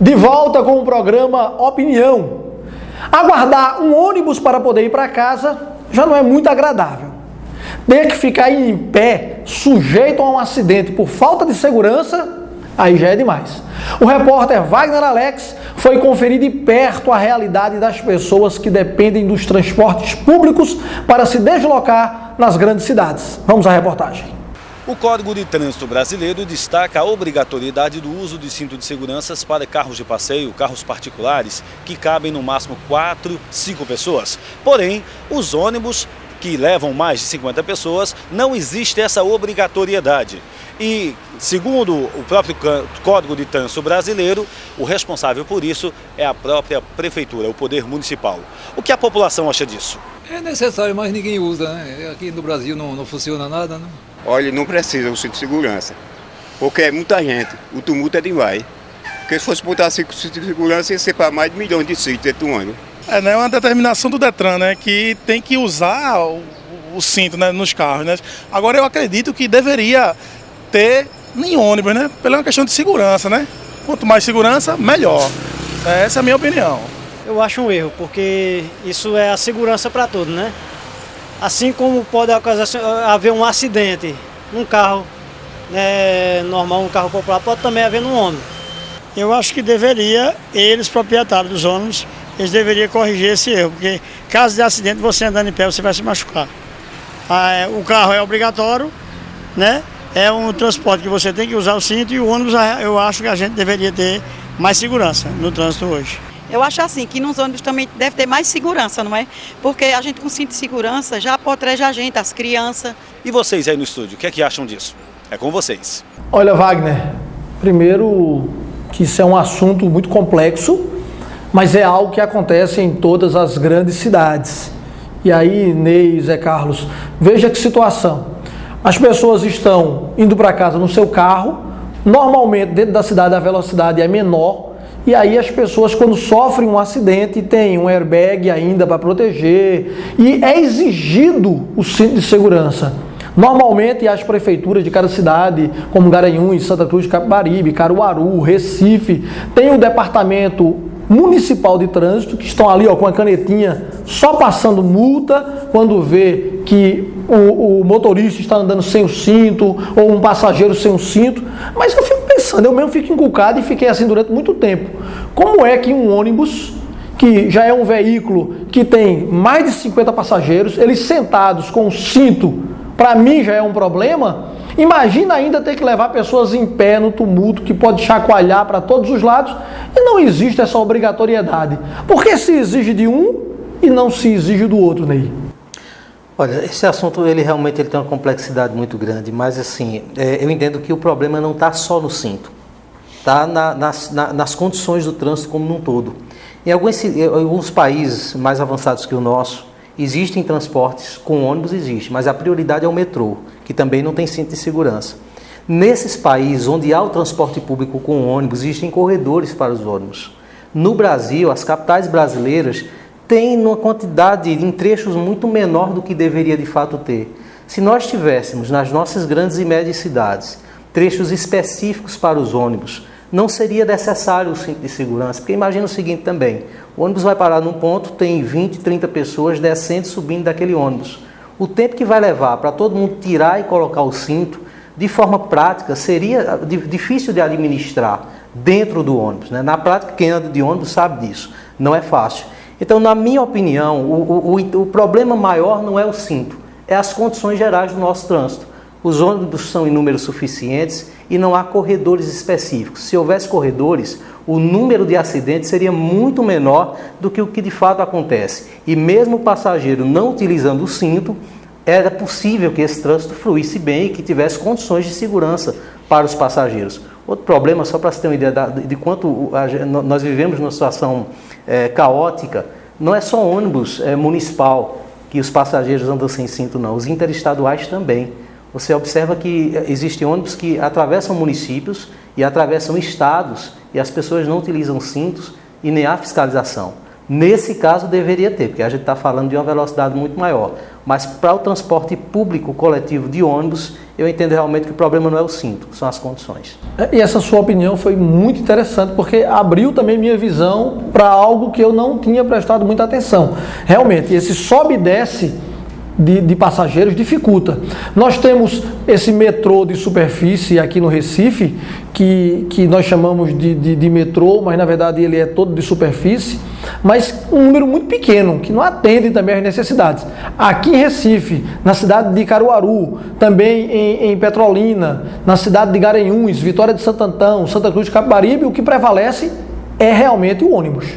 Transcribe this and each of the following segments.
De volta com o programa Opinião. Aguardar um ônibus para poder ir para casa já não é muito agradável. Ter que ficar em pé, sujeito a um acidente por falta de segurança, aí já é demais. O repórter Wagner Alex foi conferir de perto a realidade das pessoas que dependem dos transportes públicos para se deslocar nas grandes cidades. Vamos à reportagem. O Código de Trânsito Brasileiro destaca a obrigatoriedade do uso de cinto de segurança para carros de passeio, carros particulares, que cabem no máximo 4, 5 pessoas. Porém, os ônibus que levam mais de 50 pessoas, não existe essa obrigatoriedade. E, segundo o próprio Código de Trânsito Brasileiro, o responsável por isso é a própria Prefeitura, o Poder Municipal. O que a população acha disso? É necessário, mas ninguém usa, né? Aqui no Brasil não funciona nada, né? Olha, não precisa o cinto de segurança, porque é muita gente, o tumulto é demais. Porque se fosse botar cinto de segurança, ia ser para mais de 1 milhão de sítios dentro do ano. É uma determinação do Detran, né, que tem que usar o cinto, né, nos carros, né. Agora eu acredito que deveria ter em ônibus, né, pela questão de segurança, né. Quanto mais segurança, melhor. Essa é a minha opinião. Eu acho um erro, porque isso é a segurança para todos, né. Assim como pode haver um acidente num carro normal, um carro popular, pode também haver num ônibus. Eu acho que deveria, eles, proprietários dos ônibus, eles deveriam corrigir esse erro, porque caso de acidente, você andando em pé, você vai se machucar. O carro é obrigatório, né? É um transporte que você tem que usar o cinto, e o ônibus, eu acho que a gente deveria ter mais segurança no trânsito hoje. Eu acho assim, que nos ônibus também deve ter mais segurança, não é? Porque a gente com cinto de segurança já protege a gente, as crianças. E vocês aí no estúdio, o que é que acham disso? É com vocês. Olha, Wagner, primeiro que isso é um assunto muito complexo, mas é algo que acontece em todas as grandes cidades. E aí, Ney, Zé Carlos, veja que situação. As pessoas estão indo para casa no seu carro, normalmente dentro da cidade a velocidade é menor, e aí as pessoas, quando sofrem um acidente, têm um airbag ainda para proteger, e é exigido o cinto de segurança. Normalmente as prefeituras de cada cidade, como Garanhuns, Santa Cruz de Capibaribe, Caruaru, Recife, tem o departamento municipal de trânsito, que estão ali com a canetinha só passando multa quando vê que o motorista está andando sem o cinto ou um passageiro sem o cinto. Mas eu fico pensando, eu mesmo fico encucado e fiquei assim durante muito tempo. Como é que um ônibus, que já é um veículo que tem mais de 50 passageiros, eles sentados com o cinto, para mim já é um problema, imagina ainda ter que levar pessoas em pé no tumulto, que pode chacoalhar para todos os lados, e não existe essa obrigatoriedade. Por que se exige de um e não se exige do outro, Ney? Olha, esse assunto ele realmente tem uma complexidade muito grande, mas assim, eu entendo que o problema não está só no cinto, está nas condições do trânsito como num todo. Em alguns países mais avançados que o nosso, existem transportes com ônibus, mas a prioridade é o metrô, que também não tem cinto de segurança. Nesses países onde há o transporte público com ônibus, existem corredores para os ônibus. No Brasil, as capitais brasileiras têm uma quantidade em trechos muito menor do que deveria de fato ter. Se nós tivéssemos nas nossas grandes e médias cidades trechos específicos para os ônibus, não seria necessário o cinto de segurança, porque imagina o seguinte também, o ônibus vai parar num ponto, tem 20, 30 pessoas descendo e subindo daquele ônibus. O tempo que vai levar para todo mundo tirar e colocar o cinto, de forma prática, seria difícil de administrar dentro do ônibus, né? Na prática, quem anda de ônibus sabe disso, não é fácil. Então, na minha opinião, o problema maior não é o cinto, é as condições gerais do nosso trânsito. Os ônibus são em números suficientes e não há corredores específicos. Se houvesse corredores, o número de acidentes seria muito menor do que o que de fato acontece. E mesmo o passageiro não utilizando o cinto, era possível que esse trânsito fluísse bem e que tivesse condições de segurança para os passageiros. Outro problema, só para você ter uma ideia de quanto nós vivemos numa situação caótica, não é só ônibus municipal que os passageiros andam sem cinto, não. Os interestaduais também. Você observa que existem ônibus que atravessam municípios e atravessam estados e as pessoas não utilizam cintos e nem há fiscalização. Nesse caso deveria ter, porque a gente está falando de uma velocidade muito maior. Mas para o transporte público coletivo de ônibus, eu entendo realmente que o problema não é o cinto, são as condições. E essa sua opinião foi muito interessante, porque abriu também minha visão para algo que eu não tinha prestado muita atenção. Realmente, esse sobe e desce de passageiros dificulta. Nós temos esse metrô de superfície aqui no Recife, que nós chamamos de metrô, mas na verdade ele é todo de superfície, mas um número muito pequeno, que não atende também às necessidades. Aqui em Recife, na cidade de Caruaru, também em Petrolina, na cidade de Garanhuns, Vitória de Santo Antão, Santa Cruz de Capibaribe, o que prevalece é realmente o ônibus.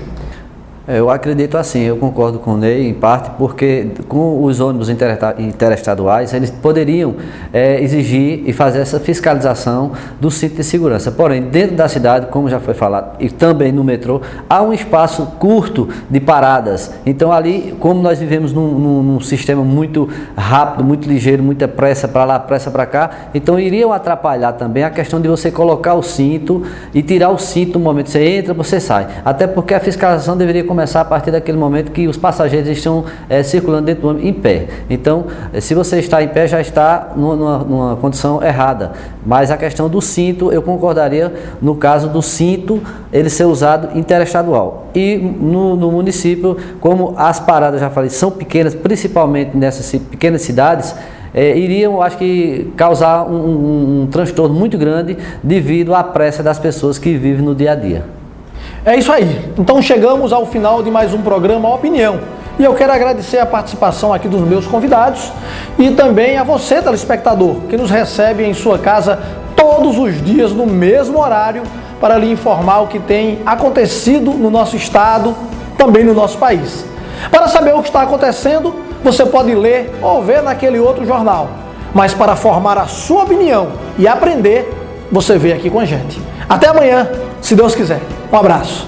Eu acredito assim, eu concordo com o Ney em parte, porque com os ônibus interestaduais, eles poderiam exigir e fazer essa fiscalização do cinto de segurança. Porém, dentro da cidade, como já foi falado, e também no metrô, há um espaço curto de paradas. Então ali, como nós vivemos num sistema muito rápido, muito ligeiro, muita pressa para lá, pressa para cá, então iriam atrapalhar também a questão de você colocar o cinto e tirar o cinto no momento que você entra, você sai. Até porque a fiscalização deveria começar a partir daquele momento que os passageiros estão circulando dentro do ônibus em pé. Então, se você está em pé, já está numa condição errada. Mas a questão do cinto, eu concordaria no caso do cinto, ele ser usado interestadual. E no município, como as paradas, já falei, são pequenas, principalmente nessas pequenas cidades, iriam, acho que, causar um transtorno muito grande devido à pressa das pessoas que vivem no dia a dia. É isso aí. Então chegamos ao final de mais um programa Opinião. E eu quero agradecer a participação aqui dos meus convidados e também a você, telespectador, que nos recebe em sua casa todos os dias no mesmo horário para lhe informar o que tem acontecido no nosso estado, também no nosso país. Para saber o que está acontecendo, você pode ler ou ver naquele outro jornal. Mas para formar a sua opinião e aprender, você vem aqui com a gente. Até amanhã, se Deus quiser. Um abraço.